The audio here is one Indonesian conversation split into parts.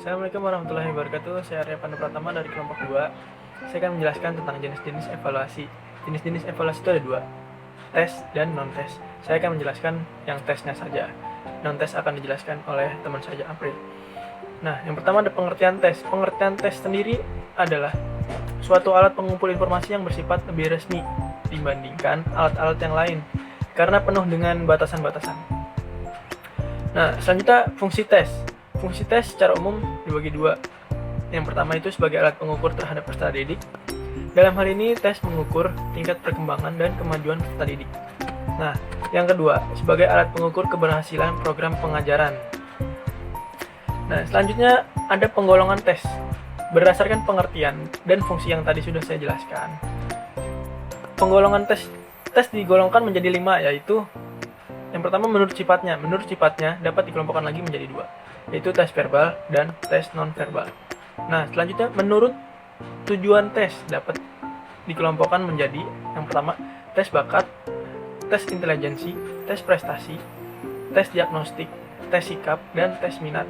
Assalamualaikum warahmatullahi wabarakatuh. Saya Arya Pandu Pratama dari kelompok 2. Saya akan menjelaskan tentang jenis-jenis evaluasi. Jenis-jenis evaluasi itu ada dua, tes dan non-tes. Saya akan menjelaskan yang tesnya saja. Non-tes akan dijelaskan oleh teman saya April. Nah, yang pertama ada pengertian tes. Pengertian tes sendiri adalah suatu alat pengumpul informasi yang bersifat lebih resmi dibandingkan alat-alat yang lain karena penuh dengan batasan-batasan. Nah, selanjutnya fungsi tes. Fungsi tes secara umum dibagi dua. Yang pertama itu sebagai alat pengukur terhadap peserta didik. Dalam hal ini, tes mengukur tingkat perkembangan dan kemajuan peserta didik. Nah, yang kedua, sebagai alat pengukur keberhasilan program pengajaran. Nah, selanjutnya ada penggolongan tes. Berdasarkan pengertian dan fungsi yang tadi sudah saya jelaskan, penggolongan tes digolongkan menjadi 5, yaitu yang pertama menurut sifatnya dapat dikelompokkan lagi menjadi 2, yaitu tes verbal dan tes non-verbal. Nah, selanjutnya menurut tujuan tes dapat dikelompokkan menjadi yang pertama tes bakat, tes intelijensi, tes prestasi, tes diagnostik, tes sikap, dan tes minat.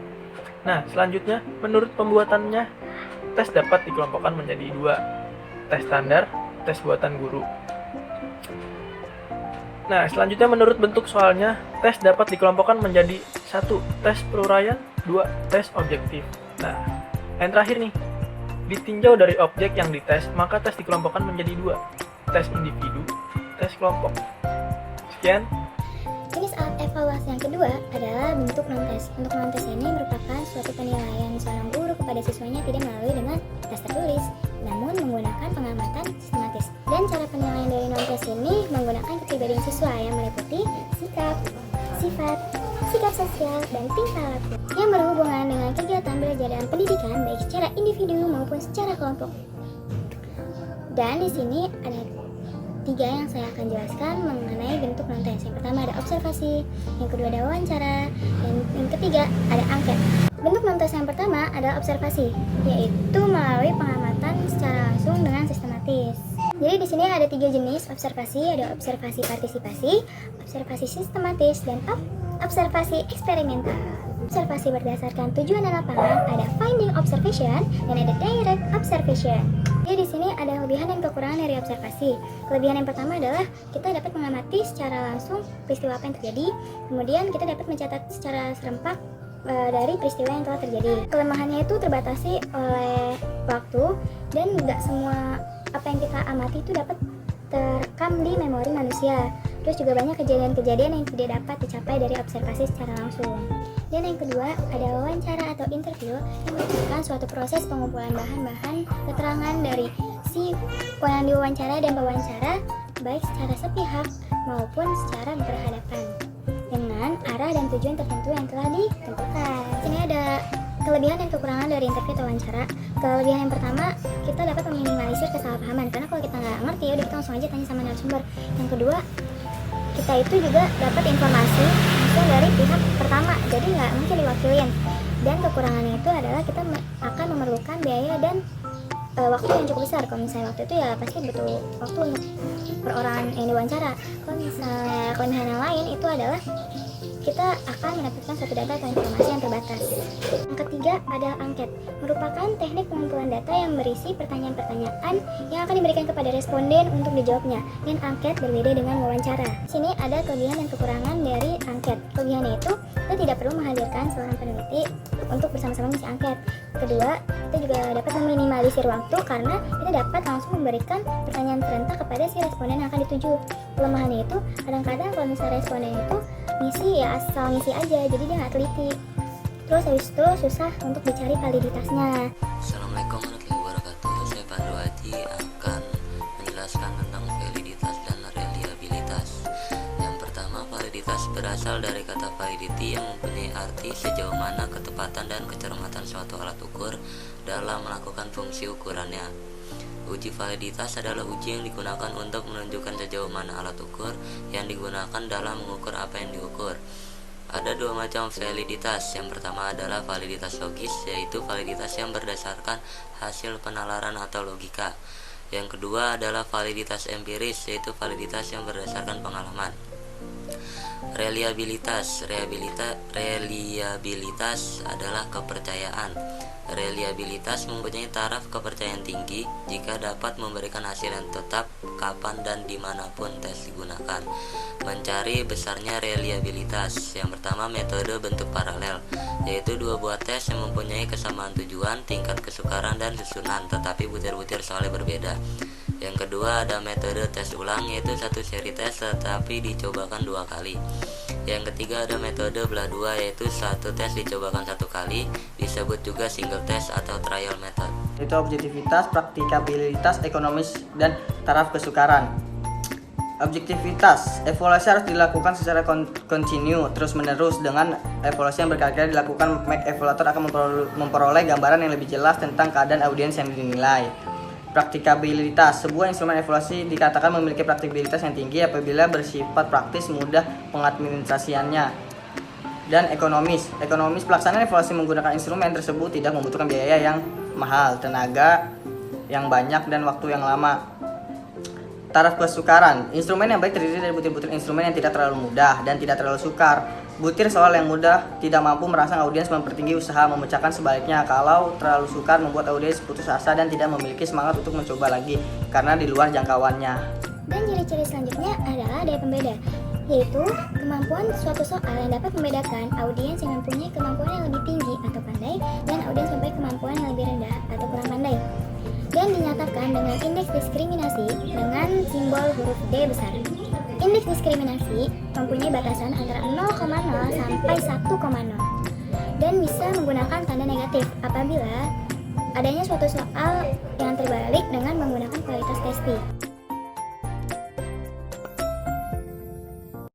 Nah, selanjutnya menurut pembuatannya tes dapat dikelompokkan menjadi 2, tes standar, tes buatan guru. Nah, selanjutnya menurut bentuk soalnya, tes dapat dikelompokkan menjadi 1, tes peruraian, 2, tes objektif. Nah, yang terakhir nih, ditinjau dari objek yang dites, maka tes dikelompokkan menjadi 2, tes individu, tes kelompok. Sekian. Jenis alat evaluasi yang kedua adalah bentuk non-tes. Untuk non-tes ini merupakan suatu penilaian seorang guru kepada siswanya tidak melalui dengan tes tertulis, namun menggunakan pengamatan sistematis. Dan cara penilaian dari non-tes ini menggunakan kepribadian siswa yang meliputi sikap, sifat, sikap sosial, dan tingkah laku yang berhubungan dengan kegiatan belajar dan pendidikan baik secara individu maupun secara kelompok. Dan di sini ada 3 yang saya akan jelaskan mengenai bentuk non-tes. Yang pertama ada observasi, yang kedua ada wawancara, dan yang ketiga ada angket. Bentuk non-tes yang pertama adalah observasi, yaitu melalui pengamatan secara langsung dengan sistematis. Jadi di sini ada 3 jenis observasi, ada observasi partisipasi, observasi sistematis, dan observasi eksperimental. Observasi berdasarkan tujuan dan lapangan, ada finding observation dan ada direct observation. Jadi di sini ada kelebihan dan kekurangan dari observasi. Kelebihan yang pertama adalah kita dapat mengamati secara langsung peristiwa apa yang terjadi, kemudian kita dapat mencatat secara serempak dari peristiwa yang telah terjadi. Kelemahannya itu terbatasi oleh waktu dan nggak semua apa yang kita amati itu dapat terekam di memori manusia. Terus juga banyak kejadian-kejadian yang tidak dapat dicapai dari observasi secara langsung. Dan yang kedua ada wawancara atau interview yang merupakan suatu proses pengumpulan bahan-bahan keterangan dari si yang diwawancara dan pewawancara baik secara sepihak maupun secara berhadapan dengan arah dan tujuan tertentu yang telah ditentukan. Sini ada kelebihan dan kekurangan dari interview atau wawancara. Kelebihan yang pertama, kita dapat meminimalisir kesalahpahaman karena kalau kita nggak ngerti ya udah kita langsung aja tanya sama narasumber. Yang kedua, kita itu juga dapat informasi langsung dari pihak pertama, jadi nggak mungkin diwakilin. Dan kekurangannya itu adalah kita akan memerlukan biaya dan waktu yang cukup besar. Kalau misalnya waktu itu ya pasti butuh waktu untuk per orang yang diwawancara. Kalau misalnya kelebihan yang lain itu adalah kita akan mendapatkan suatu data atau informasi yang terbatas. Yang ketiga adalah angket, merupakan teknik pengumpulan data yang berisi pertanyaan-pertanyaan yang akan diberikan kepada responden untuk dijawabnya. Dan angket berbeda dengan wawancara. Sini ada kelebihan dan kekurangan dari angket. Kelebihannya itu kita tidak perlu menghadirkan seorang peneliti untuk bersama-sama mengisi angket. Kedua, kita juga dapat meminimalisir waktu karena kita dapat langsung memberikan pertanyaan serentak kepada si responden yang akan dituju. Kelemahannya itu kadang-kadang kalau misalnya responden itu ngisi ya asal ngisi aja, jadi dia nggak teliti. Terus habis itu susah untuk dicari validitasnya. Assalamualaikum warahmatullahi wabarakatuh. Saya Pandu Haji akan menjelaskan tentang validitas dan reliabilitas. Yang pertama, validitas berasal dari kata validity yang mempunyai arti sejauh mana ketepatan dan kecermatan suatu alat ukur dalam melakukan fungsi ukurannya. Uji validitas adalah uji yang digunakan untuk menunjukkan sejauh mana alat ukur yang digunakan dalam mengukur apa yang diukur. Ada 2 macam validitas. Yang pertama adalah validitas logis, yaitu validitas yang berdasarkan hasil penalaran atau logika. Yang kedua adalah validitas empiris, yaitu validitas yang berdasarkan pengalaman. Reliabilitas adalah kepercayaan. Reliabilitas mempunyai taraf kepercayaan tinggi jika dapat memberikan hasil yang tetap kapan dan dimanapun tes digunakan. Mencari besarnya reliabilitas. Yang pertama, metode bentuk paralel, yaitu dua buah tes yang mempunyai kesamaan tujuan, tingkat kesukaran, dan susunan, tetapi butir-butir soalnya berbeda. Yang kedua, ada metode tes ulang, yaitu satu seri tes tetapi dicobakan 2 kali. Yang ketiga, ada metode belah dua, yaitu satu tes dicobakan 1 kali, disebut juga single test atau trial method. Itu objektivitas, praktikabilitas, ekonomis, dan taraf kesukaran. Objektivitas, evaluasi harus dilakukan secara kontinu, terus-menerus. Dengan evaluasi yang berkali-kali dilakukan, maka evaluator akan memperoleh gambaran yang lebih jelas tentang keadaan audiens yang dinilai. Praktikabilitas, sebuah instrumen evaluasi dikatakan memiliki praktikabilitas yang tinggi apabila bersifat praktis, mudah pengadministrasiannya. Dan ekonomis, pelaksanaan evaluasi menggunakan instrumen tersebut tidak membutuhkan biaya yang mahal, tenaga yang banyak, dan waktu yang lama. Taraf kesukaran, instrumen yang baik terdiri dari butir-butir instrumen yang tidak terlalu mudah dan tidak terlalu sukar. Butir soal yang mudah tidak mampu merangsang audiens mempertinggi usaha, memecahkan sebaliknya. Kalau terlalu sukar membuat audiens putus asa dan tidak memiliki semangat untuk mencoba lagi karena di luar jangkauannya. Dan ciri-ciri selanjutnya adalah daya pembeda, yaitu kemampuan suatu soal yang dapat membedakan audiens yang mempunyai kemampuan yang lebih tinggi atau pandai dan audiens yang mempunyai kemampuan yang lebih rendah atau kurang pandai. Dan dinyatakan dengan indeks diskriminasi dengan simbol huruf D besar. Indeks diskriminasi mempunyai batasan antara 0,0 sampai 1,0 dan bisa menggunakan tanda negatif apabila adanya suatu soal yang terbalik dengan menggunakan kualitas testing.